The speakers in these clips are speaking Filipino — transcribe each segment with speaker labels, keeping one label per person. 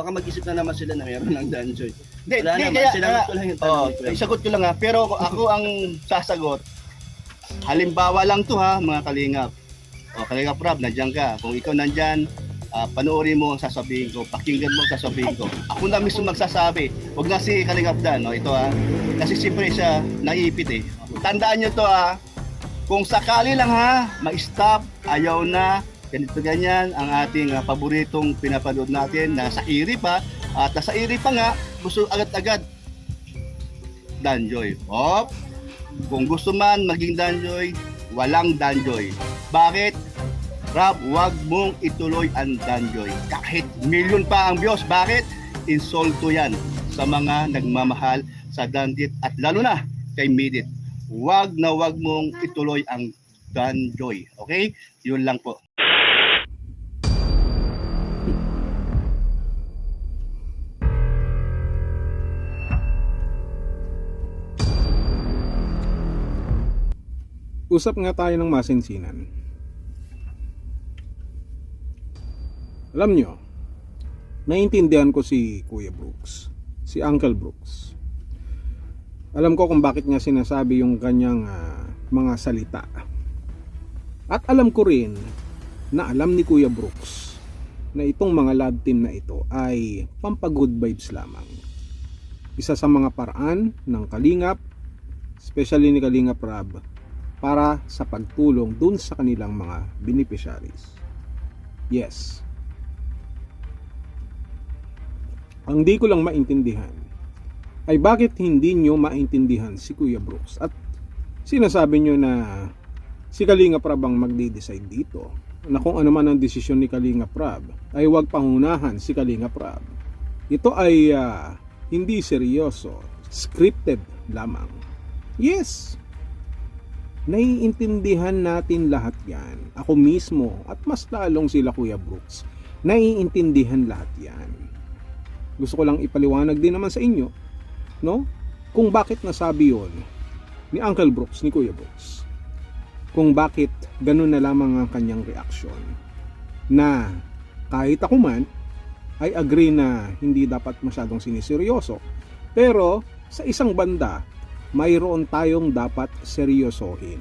Speaker 1: baka mag-isip na naman sila na meron ng Danjoy.
Speaker 2: Hindi,
Speaker 1: Wala
Speaker 2: hindi,
Speaker 1: naman,
Speaker 2: kaya,
Speaker 1: sinagot ko lang yung tanong ni Kuya.
Speaker 2: isagot ko lang ha, pero ako ang sasagot. Halimbawa lang to ha, mga kalingap. O, kalingap Rob, nandiyan ka. Kung ikaw nandiyan, panoorin mo ang sasabihin ko, pakinggan mo ang sasabihin ko. Ako na mismo magsasabi, huwag na si Kalingap Dan, no? Ito ha. Kasi siyempre siya naipit eh. Tandaan nyo to ha, kung sakali lang ha, ma-stop, ayaw na, ganito ganyan, ang ating paboritong pinapanood natin, nasa iri pa, at nasa iri pa nga, gusto agad-agad, Danjoy. Op, kung gusto man maging Danjoy, walang Danjoy. Bakit? Rob, wag mong ituloy ang Danjoy. Kahit milyon pa ang views. Bakit? Insulto yan sa mga nagmamahal sa Dandit at lalo na kay Midit. Wag na wag mong ituloy ang Danjoy. Okay? Yun lang po.
Speaker 3: Usap nga tayo ng masinsinan. Alam nyo, naiintindihan ko si Kuya Brooks, si Uncle Brooks. Alam ko kung bakit niya sinasabi yung kanyang mga salita. At alam ko rin na alam ni Kuya Brooks na itong mga love team na ito ay pampagood vibes lamang. Isa sa mga paraan ng Kalingap, especially ni Kalingap Rob, para sa pagtulong dun sa kanilang mga beneficiaries. Yes. Ang di ko lang maintindihan ay bakit hindi nyo maintindihan si Kuya Brooks at sinasabi nyo na si Kalingap Rob ang magde-decide dito, na kung ano man ang desisyon ni Kalingap Rob ay huwag pangunahan si Kalingap Rob. Ito ay hindi seryoso, scripted lamang. Yes, naiintindihan natin lahat yan. Ako mismo at mas lalong sila Kuya Brooks, naiintindihan lahat yan. Gusto ko lang ipaliwanag din naman sa inyo, no? Kung bakit nasabi yon ni Uncle Brooks, ni Kuya Brooks. Kung bakit ganun na lamang ang kanyang reaksyon. Na kahit ako man ay agree na hindi dapat masyadong siniseryoso. Pero sa isang banda, mayroon tayong dapat seryosohin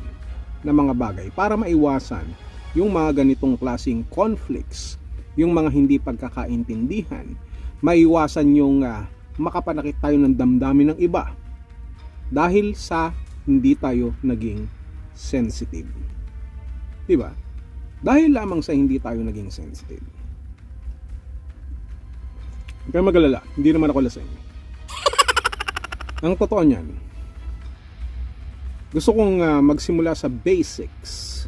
Speaker 3: na mga bagay para maiwasan yung mga ganitong klaseng conflicts, yung mga hindi pagkakaintindihan, maiwasan yung makapanakit tayo ng damdamin ng iba dahil sa hindi tayo naging sensitive. Diba? Dahil lamang sa hindi tayo naging sensitive. Huwag kayong mag-alala, hindi naman ako lasing. Ang totoo niyan, gusto kong magsimula sa basics.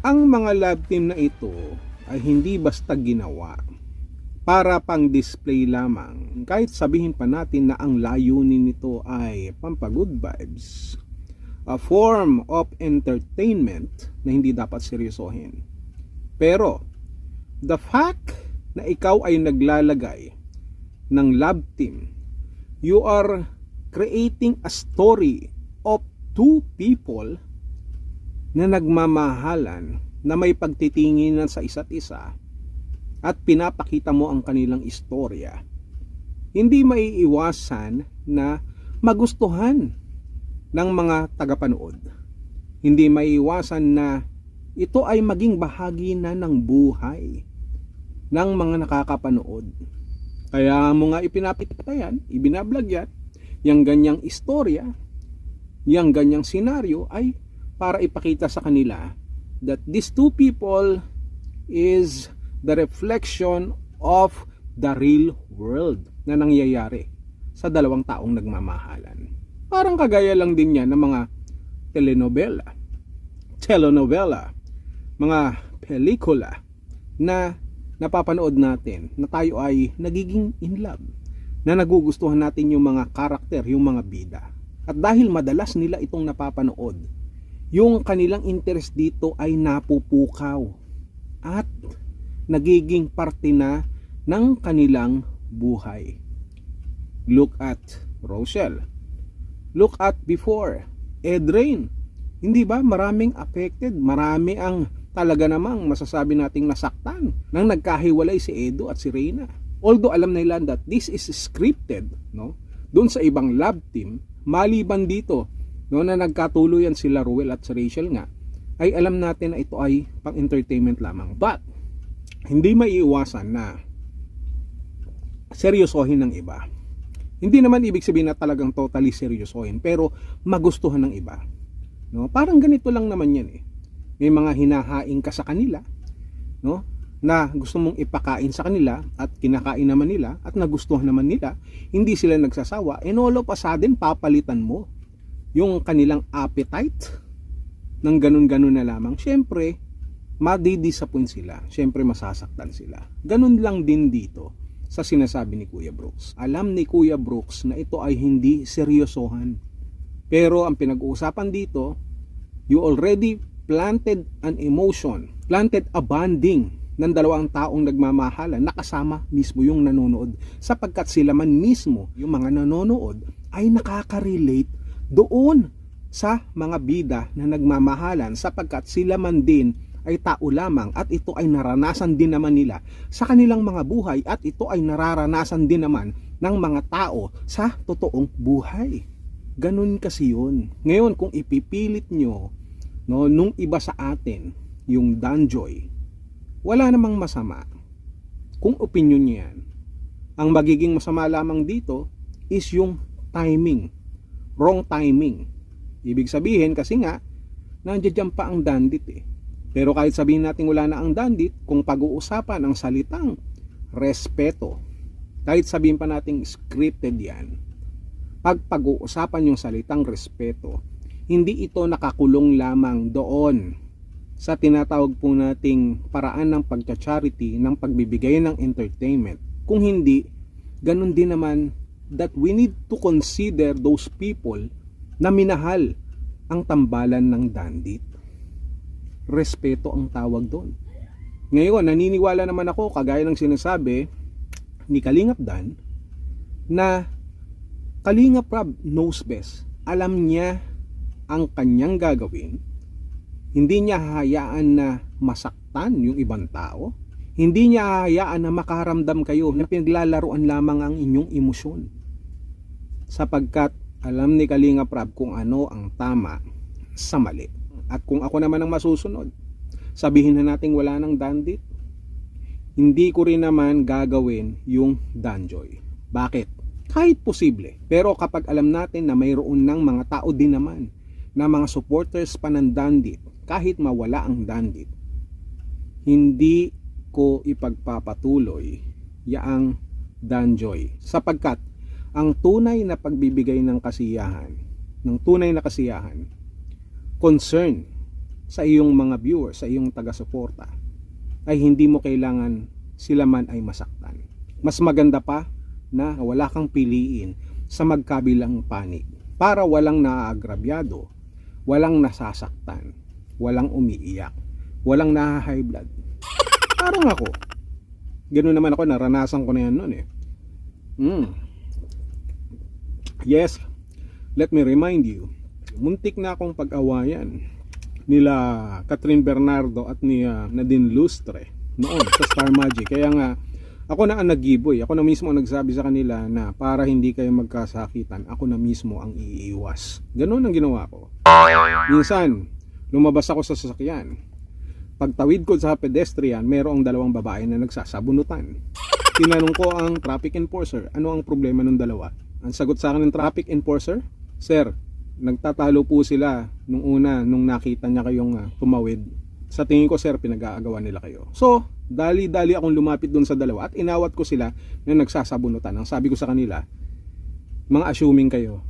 Speaker 3: Ang mga love team na ito ay hindi basta ginawa para pang display lamang. Kahit sabihin pa natin na ang layunin nito ay pampagood vibes, a form of entertainment na hindi dapat seryosohin. Pero the fact na ikaw ay naglalagay ng love team, you are creating a story of two people na nagmamahalan, na may pagtitinginan sa isa't isa at pinapakita mo ang kanilang istorya. Hindi maiiwasan na magustuhan ng mga tagapanood. Hindi maiiwasan na ito ay maging bahagi na ng buhay ng mga nakakapanood. Kaya mo nga ipinapakita yan, ibinablog yan, yung ganyang istorya, yung ganyang senaryo ay para ipakita sa kanila that these two people is the reflection of the real world na nangyayari sa dalawang taong nagmamahalan. Parang kagaya lang din yan ng mga telenovela, mga pelikula na napapanood natin na tayo ay nagiging in love, na nagugustuhan natin yung mga karakter, yung mga bida. At dahil madalas nila itong napapanood, yung kanilang interest dito ay napupukaw at nagiging parte na ng kanilang buhay. Look at Rochelle. Look at before Edrain. Hindi ba maraming affected? Marami ang talaga namang masasabi nating nasaktan nang nagkahiwalay si Edo at si Reyna. Although alam nila that this is scripted, no? Doon sa ibang lab team, maliban dito, no, na nagkatuluyan sila Ruel at si Rachel nga, ay alam natin na ito ay pang-entertainment lamang. But hindi maiiwasan na seryosohin ng iba. Hindi naman ibig sabihin na talagang totally seryosohin, pero magustuhan ng iba. No? Parang ganito lang naman yan eh. May mga hinahain ka sa kanila, no? Na gusto mong ipakain sa kanila at kinakain naman nila at nagustuhan naman nila, hindi sila nagsasawa, and all of a sudden papalitan mo yung kanilang appetite ng ganun-ganun na lamang. Syempre, madi-disappoint sila. Syempre, masasaktan sila. Ganun lang din dito sa sinasabi ni Kuya Brooks. Alam ni Kuya Brooks na ito ay hindi seryosohan. Pero ang pinag-uusapan dito, you already planted an emotion, planted a bonding ng dalawang taong nagmamahalan na kasama mismo yung nanonood, sapagkat sila man mismo, yung mga nanonood, ay nakaka-relate doon sa mga bida na nagmamahalan, sapagkat sila man din ay tao lamang at ito ay naranasan din naman nila sa kanilang mga buhay at ito ay nararanasan din naman ng mga tao sa totoong buhay. Ganun kasi yun. Ngayon, kung ipipilit nyo, no, nung iba sa atin, yung Danjoy, wala namang masama kung opinion nyo yan. Ang magiging masama lamang dito is yung timing. Wrong timing. Ibig sabihin kasi nga, nandiyan pa ang dandit eh. Pero kahit sabihin natin wala na ang dandit, kung pag-uusapan ang salitang respeto, kahit sabihin pa natin scripted yan, pag-uusapan yung salitang respeto, hindi ito nakakulong lamang doon sa tinatawag po nating paraan ng pagcha-charity, ng pagbibigay ng entertainment. Kung hindi, ganun din naman that we need to consider those people na minahal ang tambalan ng dandit. Respeto ang tawag doon. Ngayon, naniniwala naman ako, kagaya ng sinasabi ni Kalingap Dan, na Kalingap Rob knows best. Alam niya ang kanyang gagawin. Hindi niya hahayaan na masaktan yung ibang tao. Hindi niya hahayaan na makaramdam kayo na pinaglalaruan lamang ang inyong emosyon. Sapagkat alam ni Kalingap Rob kung ano ang tama sa mali. At kung ako naman ang masusunod, sabihin na natin wala nang dandit, hindi ko rin naman gagawin yung Danjoy. Bakit? Kahit posible. Pero kapag alam natin na mayroon ng mga tao din naman na mga supporters pa ng dandit, kahit mawala ang dandit, hindi ko ipagpapatuloy yaang Danjoy. Sapagkat ang tunay na pagbibigay ng kasiyahan, concern sa iyong mga viewers, sa iyong taga-suporta, ay hindi mo kailangan sila man ay masaktan. Mas maganda pa na wala kang piliin sa magkabilang panig para walang naaagrabyado, walang nasasaktan, walang umiiyak, walang naha-high blood. Parang ako, ganoon naman ako, naranasan ko na yan noon eh. Yes, let me remind you, muntik na akong pag-awayan nila Catherine Bernardo at ni Nadine Lustre noon sa Star Magic. Kaya nga, ako na ang nag-giveaway. Ako na mismo ang nagsabi sa kanila na para hindi kayo magkasakitan, ako na mismo ang iiwas. Ganun ang ginawa ko. Minsan, lumabas ako sa sasakyan. Pagtawid ko sa pedestrian, mayroong dalawang babae na nagsasabunutan. Tinanong ko ang traffic enforcer, ano ang problema ng dalawa? Ang sagot sa akin ng traffic enforcer, Sir, nagtatalo po sila nung nakita niya kayong tumawid. Sa tingin ko, sir, pinag-aagawan nila kayo. So, dali-dali akong lumapit dun sa dalawa at inawat ko sila na nagsasabunutan. Ang sabi ko sa kanila, mga assuming kayo,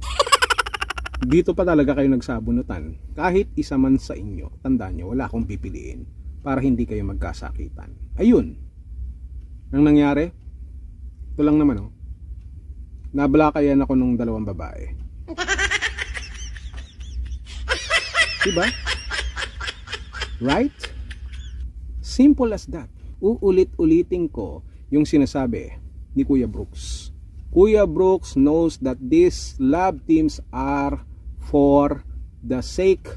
Speaker 3: dito pa talaga kayo nagsabunutan. Kahit isa man sa inyo, tandaan nyo, wala akong pipiliin para hindi kayo magkasakitan. Ayun. Ang nangyari, ito lang naman, nablakayan ako nung dalawang babae. Diba? Right? Simple as that. Uulit-ulitin ko yung sinasabi ni Kuya Brooks. Kuya Brooks knows that these lab teams are for the sake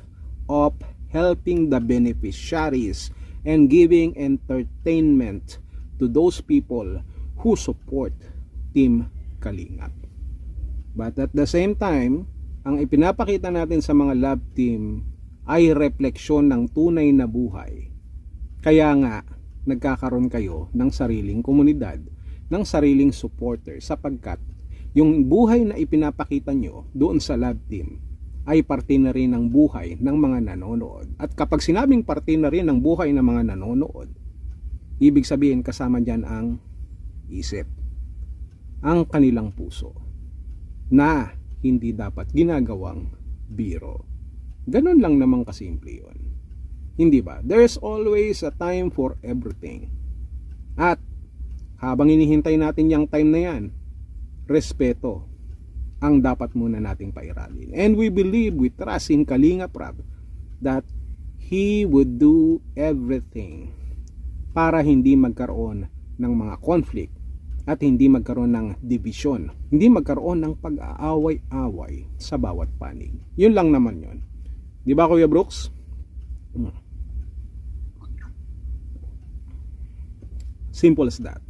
Speaker 3: of helping the beneficiaries and giving entertainment to those people who support Team Kalingap. But at the same time, ang ipinapakita natin sa mga love team ay refleksyon ng tunay na buhay. Kaya nga, nagkakaroon kayo ng sariling komunidad, ng sariling supporter, sapagkat yung buhay na ipinapakita nyo doon sa love team ay parte na rin ng buhay ng mga nanonood. At kapag sinabing parte na rin ng buhay ng mga nanonood, ibig sabihin kasama dyan ang isip, ang kanilang puso, na hindi dapat ginagawang biro. Ganun lang naman kasimple yun. Hindi ba? There's always a time for everything. At habang inihintay natin yung time na yan, respeto ang dapat muna nating pairalin. And we believe, we trust in Kalingap Rab that He would do everything para hindi magkaroon ng mga conflict at hindi magkaroon ng division, hindi magkaroon ng pag-aaway-away sa bawat panig. Yun lang naman yun. Di ba, Kuya Brooks? Simple as that.